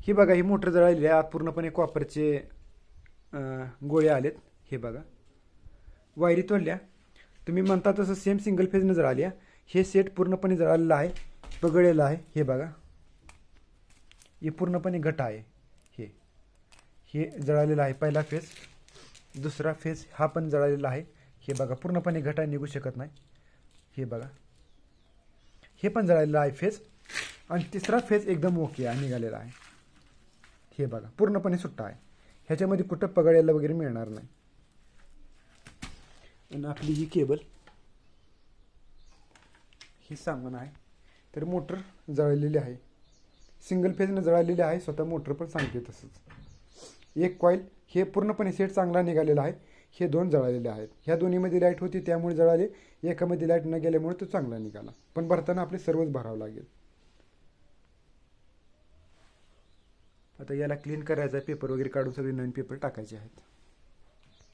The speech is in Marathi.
ही बघा, ही मोटर जळालेली आहे. आत पूर्णपणे कॉपरचे गोळे आलेत. हे बघा, वायरी तोडल्या. तुम्ही म्हणता तसं सेम सिंगल फेजनं जळाल्या. हे सेट पूर्णपणे जळालेलं आहे, पगळलेलं आहे. हे बघा, हे पूर्णपणे घट आहे. हे जळालेलं आहे. पहिला फेज, दुसरा फेज हा पण जळालेला आहे. हे बघा, पूर्णपणे घटा निघू शकत नाही. हे बघा, हे पण जळालेलं आहे फेज. आणि तिसरा फेज एकदम ओके आहे, निघालेला आहे. हे बघा, पूर्णपणे सुट्टा आहे. ह्याच्यामध्ये कुठं पगळायला वगैरे मिळणार नाही. आणि आपली ही केबल, ही सामान आहे. तर मोटर जळलेली आहे, सिंगल फेजनं जळालेली आहे. स्वतः मोटर पण सांगते तसंच. एक कॉईल, हे पूर्णपणे सेट चांगला निघालेला आहे. हे दोन जळालेले आहेत. ह्या दोन्हीमध्ये लाईट होती त्यामुळे जळाले, एकामध्ये लाईट न गेल्यामुळे तो चांगला निघाला. पण भरताना आपले सर्वच भरावं लागेल. आता याला क्लीन करायचा, पेपर वगैरे काढून सगळे नवीन पेपर टाकायचे आहेत.